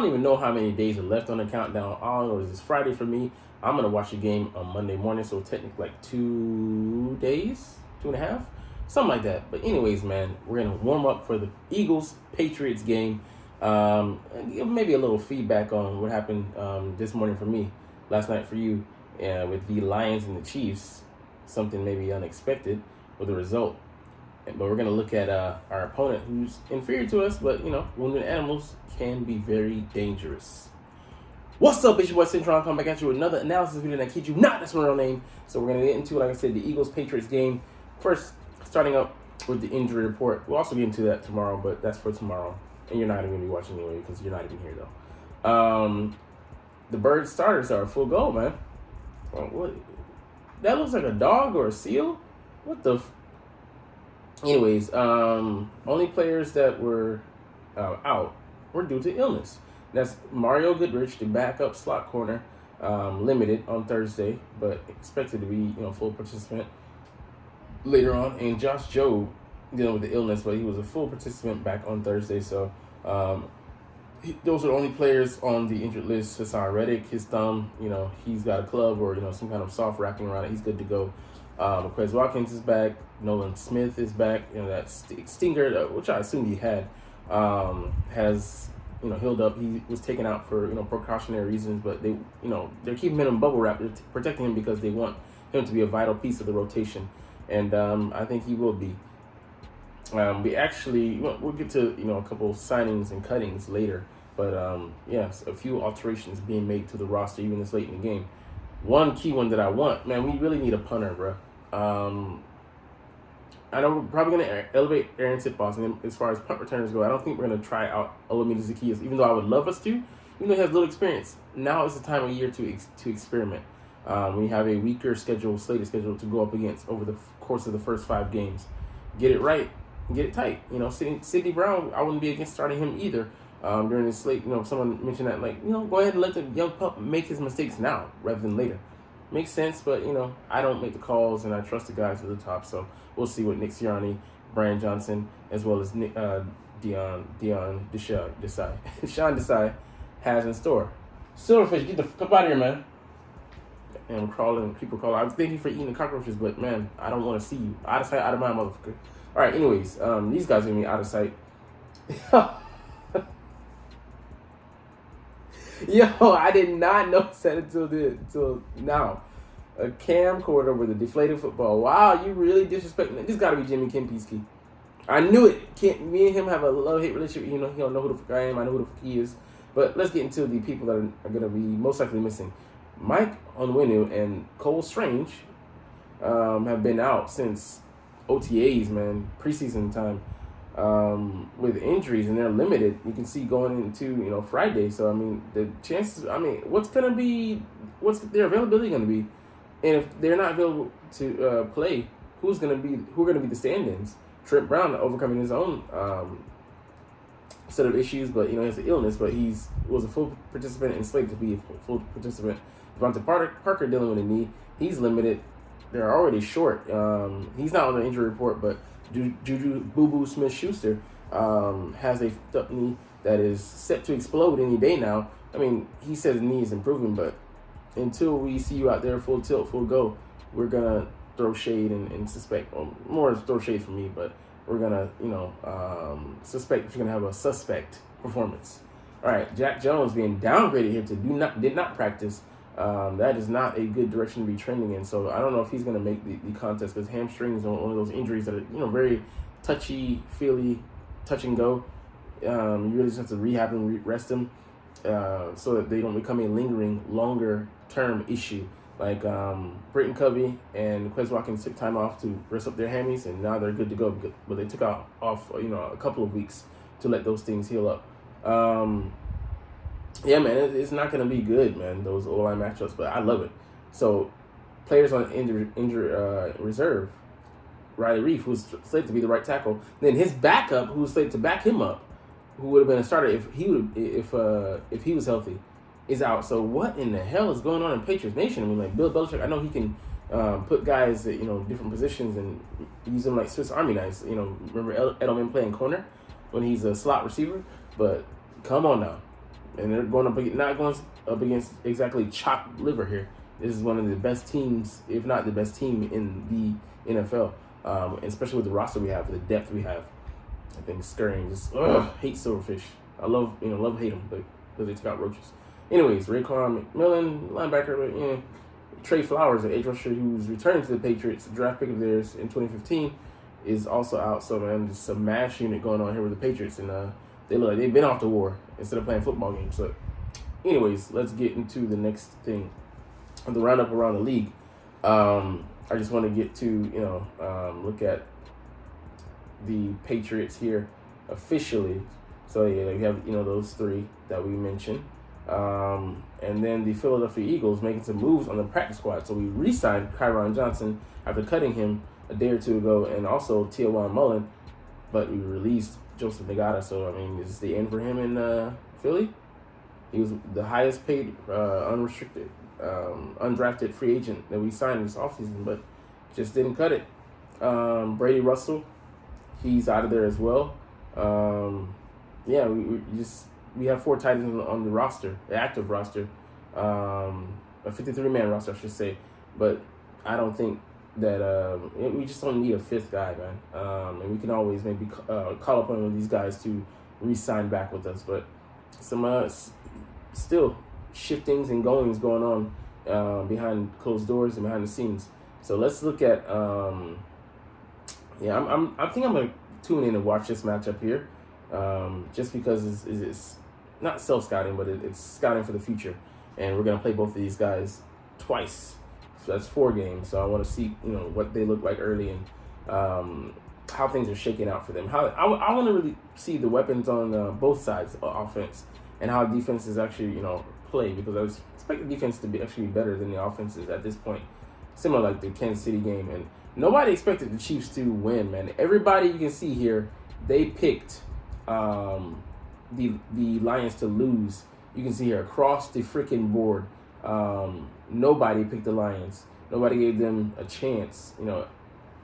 don't even know how many days are left on the countdown. All I know is it's Friday for me. I'm going to watch the game on Monday morning, so technically like 2 days, 2.5, something like that. But anyways, man, we're going to warm up for the Eagles-Patriots game. And give maybe a little feedback on what happened this morning for me, last night for you, with the Lions and the Chiefs. Something maybe unexpected with the result. But we're going to look at our opponent who's inferior to us, but, wounded animals can be very dangerous. What's up, it's your boy Cintron, coming back at you with another analysis video that kid you not, that's my real name. So we're going to get into, like I said, the Eagles-Patriots game. First, starting up with the injury report. We'll also get into that tomorrow, but that's for tomorrow. And you're not even going to be watching anyway because you're not even here, though. The Bird starters are full go, man. What? That looks like a dog or a seal? What the... Anyways, only players that were out were due to illness. That's Mario Goodrich, the backup slot corner, limited on Thursday, but expected to be full participant later on. And Josh Jobe dealing with the illness, but he was a full participant back on Thursday. So those are the only players on the injured list. Hassan Reddick, his thumb, he's got a club or some kind of soft wrapping around it. He's good to go. Quez Watkins is back. Nolan Smith is back. That stinger, which I assumed he had, has healed up. He was taken out for precautionary reasons, but they're keeping him in bubble wrap. They're protecting him because they want him to be a vital piece of the rotation, and I think he will be. We actually we'll get to a couple signings and cuttings later, but yes, a few alterations being made to the roster even this late in the game. One key one that I want, man, we really need a punter, bro. I know we're probably going to elevate Aaron Titbos, and as far as punt returners go, I don't think we're going to try out Olamide Zaccheaus, even though I would love us to, even though he has little experience. Now is the time of year to experiment. We have a weaker slated schedule to go up against over the course of the first 5 games. Get it right, get it tight. Sidney Brown, I wouldn't be against starting him either during this slate. Someone mentioned that, go ahead and let the young pup make his mistakes now rather than later. Makes sense, but, I don't make the calls, and I trust the guys at the top. So we'll see what Nick Sirianni, Brian Johnson, as well as Sean Desai has in store. Silverfish, get the fuck out of here, man. And I'm crawling, people crawling. I was thanking you for eating the cockroaches, but, man, I don't want to see you. Out of sight, out of mind, motherfucker. All right, anyways, these guys are going to be out of sight. Yo, I did not notice that until now. A camcorder with a deflated football. Wow, you really disrespecting it. This got to be Jimmy Kempinski. I knew it. Me and him have a love-hate relationship. He don't know who the fuck I am. I know who the fuck he is. But let's get into the people that are going to be most likely missing. Mike Onwenu and Cole Strange have been out since OTAs, man, preseason time. With injuries, and they're limited. You can see going into Friday. So the chances. What's their availability going to be? And if they're not available to play, who are going to be the stand-ins? Trent Brown overcoming his own set of issues, but he has an illness. But was a full participant and slated to be a full participant. Devontae Parker dealing with a knee. He's limited. They're already short. He's not on the injury report, but Juju Boo-Boo Smith-Schuster has a up knee that is set to explode any day now. He says his knee is improving, but until we see you out there full tilt, full go, we're going to throw shade and suspect, or more throw shade for me, but we're going to, suspect that you're going to have a suspect performance. All right, Jack Jones being downgraded here to did not practice. That is not a good direction to be trending in. So I don't know if he's going to make the contest, because hamstrings are one of those injuries that are, very touchy-feely, touch and go. You really just have to rehab them, rest them, so that they don't become a lingering, longer-term issue. Like Britton Covey and Quez Watkins took time off to rest up their hammies, and now they're good to go. But they took off a couple of weeks to let those things heal up. Yeah, man, it's not going to be good, man, those O-line matchups, but I love it. So, players on injured reserve, Riley Reif, who's slated to be the right tackle, then his backup, who was slated to back him up, who would have been a starter if he was healthy, is out. So, what in the hell is going on in Patriots Nation? Bill Belichick, I know he can put guys at different positions and use them like Swiss Army knives. Remember Edelman playing corner when he's a slot receiver, but come on now. and they're not going up against exactly chopped liver here. This is one of the best teams, if not the best team in the NFL, especially with the roster we have, the depth we have. I think scurrying, just hate Silverfish. I love hate them, but because they took out roaches. Anyways, Raekwon McMillan, linebacker, but Trey Flowers, an edge rusher who's returning to the Patriots, a draft pick of theirs in 2015, is also out. So man, just a mash unit going on here with the Patriots, and they look like they've been off the war instead of playing football games. So, anyways, let's get into the next thing, the roundup around the league. I just want to get to look at the Patriots here officially. So yeah, we have those three that we mentioned. And then the Philadelphia Eagles making some moves on the practice squad. So we re-signed Kyron Johnson after cutting him a day or two ago, and also Tiawan Mullen, but we released Joseph Nagata. So, I mean, is this the end for him in Philly? He was the highest paid, unrestricted, undrafted free agent that we signed this offseason, but just didn't cut it. Brady Russell, he's out of there as well. We have 4 tight ends on the roster, the active roster, a 53-man roster, I should say. But I don't think that we just don't need a 5th guy, man. And we can always maybe call upon one of these guys to re-sign back with us. But some still shiftings and goings going on behind closed doors and behind the scenes. So let's look at. I think I'm gonna tune in and watch this matchup here, just because it's not self-scouting, but it's scouting for the future. And we're going to play both of these guys twice. So that's 4 games. So I want to see, what they look like early and how things are shaking out for them. I want to really see the weapons on both sides of offense and how defenses actually, play, because I expect the defense to be actually better than the offenses at this point. Similar like the Kansas City game. And nobody expected the Chiefs to win, man. Everybody you can see here, they picked the Lions to lose. You can see here across the freaking board, nobody picked the Lions. Nobody gave them a chance.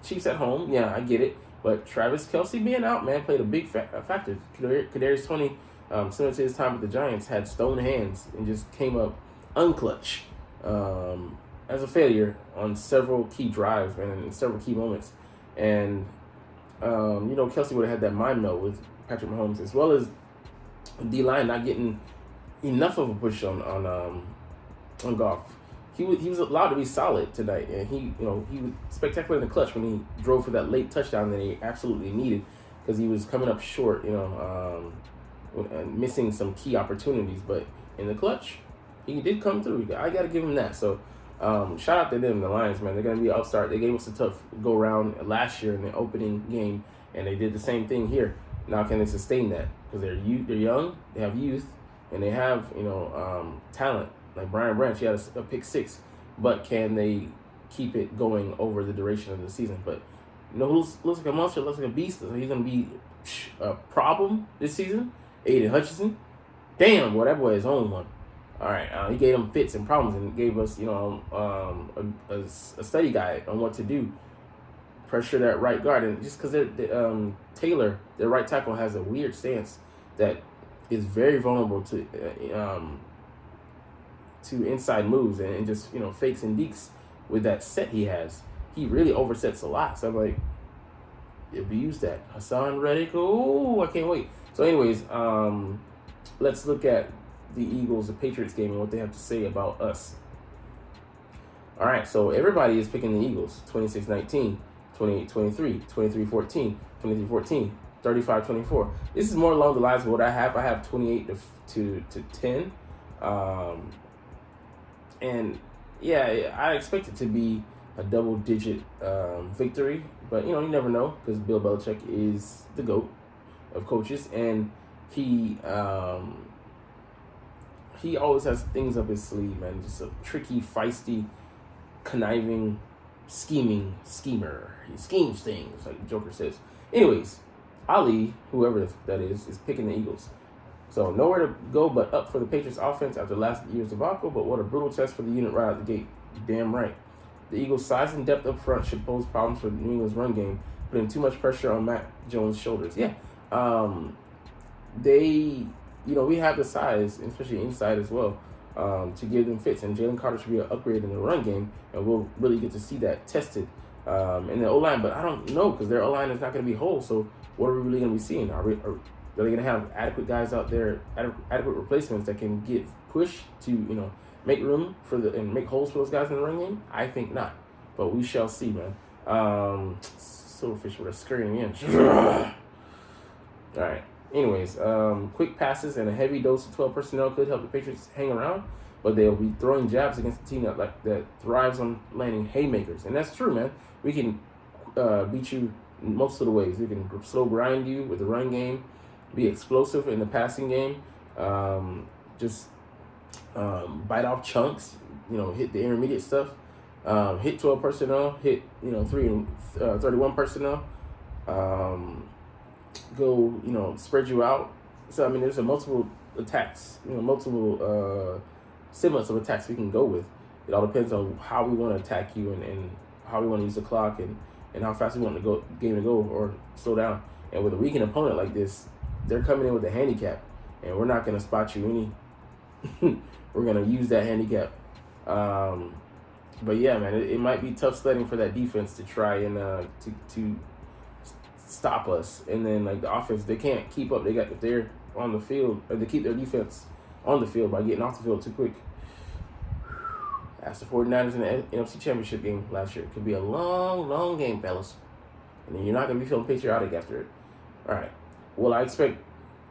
Chiefs at home, yeah, I get it. But Travis Kelce being out, man, played a big factor. Kadarius Toney, similar to his time with the Giants, had stone hands and just came up unclutch as a failure on several key drives, man, and several key moments. And Kelce would have had that mind meld with Patrick Mahomes, as well as D-line not getting enough of a push on Goff. He was allowed to be solid tonight, and he was spectacular in the clutch when he drove for that late touchdown that he absolutely needed, because he was coming up short, and missing some key opportunities. But in the clutch, he did come through. I got to give him that. So shout out to them, the Lions, man. They're going to be an upstart. They gave us a tough go-around last year in the opening game, and they did the same thing here. Now, can they sustain that? Because they're young, they have youth, and they have talent. Like Brian Branch, he had a pick 6, but can they keep it going over the duration of the season? But who looks like a monster, looks like a beast. So he's gonna be a problem this season. Aiden Hutchinson, damn, boy, that boy is on one. All right, he gave them fits and problems and gave us a study guide on what to do. Pressure that right guard, and just because Taylor, their right tackle, has a weird stance that is very vulnerable to inside moves and just fakes and deeks with that set he has. He really oversets a lot. So I'm like, abuse that. Hassan Reddick, oh, I can't wait. So anyways, let's look at the Eagles, the Patriots game, and what they have to say about us. All right, so everybody is picking the Eagles. 26-19. 28-23, 23-14, 23-14, 35-24. This is more along the lines of what I have. I have 28 to 10. And yeah, I expect it to be a double-digit victory, but you never know, because Bill Belichick is the GOAT of coaches, and he always has things up his sleeve, man. Just a tricky, feisty, conniving, scheming schemer. He schemes things, like the Joker says. Anyways, Ali, whoever that is picking the Eagles. So nowhere to go but up for the Patriots offense after last year's debacle, but what a brutal test for the unit right out the gate. Damn right. The Eagles' size and depth up front should pose problems for New England's run game, putting too much pressure on Mac Jones' shoulders. Yeah. They we have the size, especially inside as well, to give them fits. And Jalen Carter should be an upgrade in the run game, and we'll really get to see that tested in the O-line. But I don't know, because their O-line is not going to be whole. So what are we really going to be seeing? Are they going to have adequate guys out there, adequate replacements that can get pushed to, make room and make holes for those guys in the run game? I think not, but we shall see, man. Silverfish with a scurrying inch. All right. Anyways, quick passes and a heavy dose of 12 personnel could help the Patriots hang around, but they'll be throwing jabs against a team that thrives on landing haymakers, and that's true, man. We can beat you most of the ways. We can slow grind you with the run game, be explosive in the passing game, just bite off chunks, hit the intermediate stuff, hit 12 personnel, hit 31 personnel, go spread you out. So I mean, there's multiple attacks, multiple semblance of attacks we can go with. It all depends on how we want to attack you and how we want to use the clock and how fast we want the game to go or slow down. And with a weakened opponent like this, they're coming in with a handicap, and we're not going to spot you any. We're going to use that handicap. But yeah, man, it might be tough sledding for that defense to try and to stop us. And then like the offense, they can't keep up. If they're on the field, or they keep their defense on the field by getting off the field too quick. That's the 49ers in the NFC Championship game last year. It could be a long, long game, fellas. And then you're not going to be feeling patriotic after it. All right. While I expect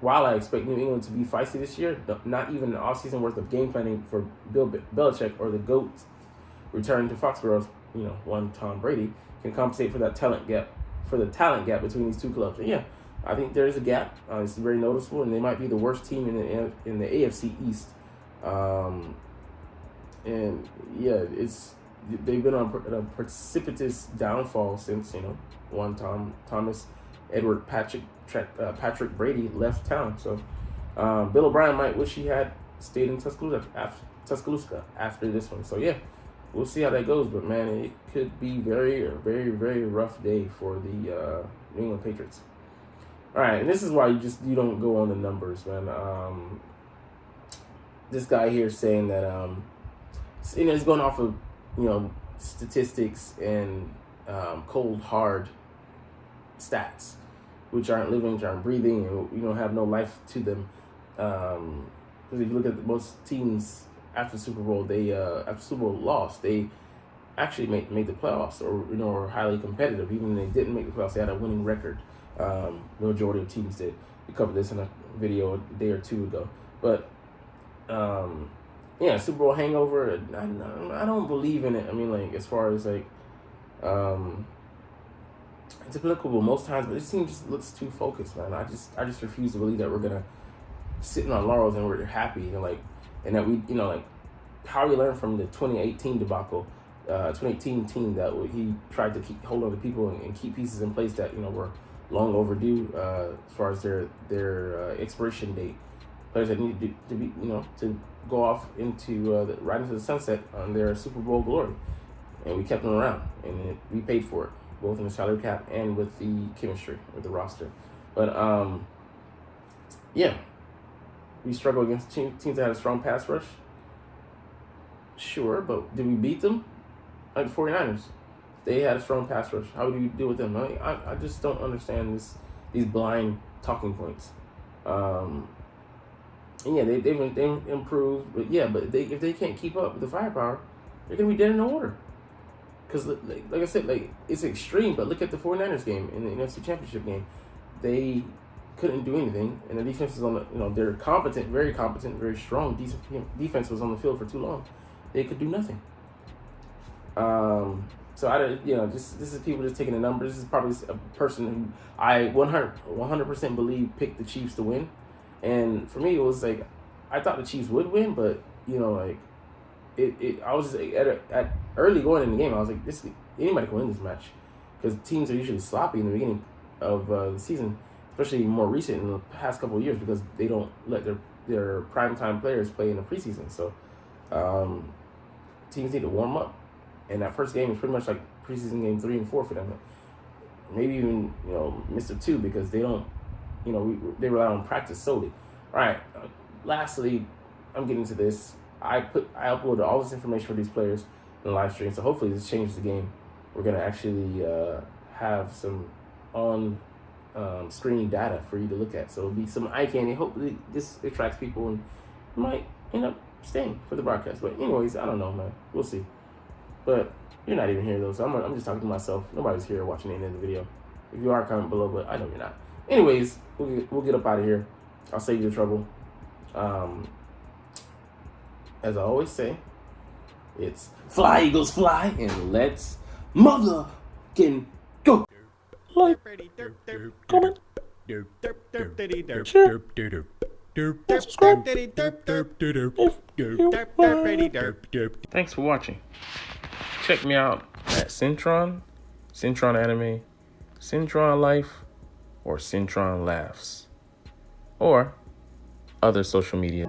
New England to be feisty this year, not even an offseason worth of game planning for Bill Belichick or the GOAT return to Foxborough's, one Tom Brady, can compensate for that talent gap, between these two clubs. And yeah, I think there is a gap. It's very noticeable, and they might be the worst team in the AFC East. And yeah, they've been on a precipitous downfall since one Thomas Edward Patrick Brady left town. So Bill O'Brien might wish he had stayed in Tuscaloosa after this one. So yeah, we'll see how that goes. But man, it could be very, very, very rough day for the New England Patriots. All right, and this is why you don't go on the numbers, man. This guy here saying that he's going off of statistics and cold hard stats, which aren't living, which aren't breathing, and have no life to them. Because if you look at most teams after Super Bowl, after Super Bowl loss, they actually made the playoffs, or were highly competitive. Even when they didn't make the playoffs, they had a winning record. The majority of teams did. We covered this in a video a day or two ago. But yeah, Super Bowl hangover, I don't believe in it. I mean, like, as far as like it's applicable most times, but this team just looks too focused, man. I just refuse to believe that we're gonna sitting on laurels and we're happy and that we how we learned from the 2018 debacle, 2018 team that he tried to hold on to people and keep pieces in place that were long overdue as far as their expiration date. Players that need to be to go off right into the sunset on their Super Bowl glory, and we kept them around, and we paid for it, both in the salary cap and with the chemistry with the roster. But yeah, we struggle against teams that had a strong pass rush. Sure, but did we beat them? Like the 49ers, they had a strong pass rush. How do you deal with them? I just don't understand these blind talking points. And yeah, they've improved, but yeah, but if they can't keep up with the firepower, they're gonna be dead in the water. Because like I said, it's extreme. But look at the 49ers game in the NFC Championship game. They couldn't do anything, and the defense was on the they're competent, very strong. Defense was on the field for too long. They could do nothing. So this is people just taking the numbers. This is probably a person who I 100% believe picked the Chiefs to win. And for me, it was like, I thought the Chiefs would win, but I was just at early going in the game, I was like, anybody can win this match, because teams are usually sloppy in the beginning of the season, especially more recent in the past couple of years, because they don't let their primetime players play in the preseason. So teams need to warm up, and that first game is pretty much like preseason game 3 and 4 for them. Maybe even Mr. 2, because they don't. They rely on practice solely. All right. Lastly, I'm getting to this. I uploaded all this information for these players in the live stream, so hopefully this changes the game. We're gonna actually have some on screen data for you to look at, so it'll be some eye candy. Hopefully this attracts people and might end up staying for the broadcast. But anyways, I don't know, man. We'll see. But you're not even here though, so I'm just talking to myself. Nobody's here watching the end of the video. If you are, comment below, but I know you're not. Anyways, we'll get up out of here. I'll save you the trouble. As I always say, it's fly, Eagles, fly, and let's motherfucking go. Like, comment, share, and subscribe if you Thanks for watching. Check me out at Cintron, Cintron Anime, Cintron Life, or Cintron Laughs, or other social media.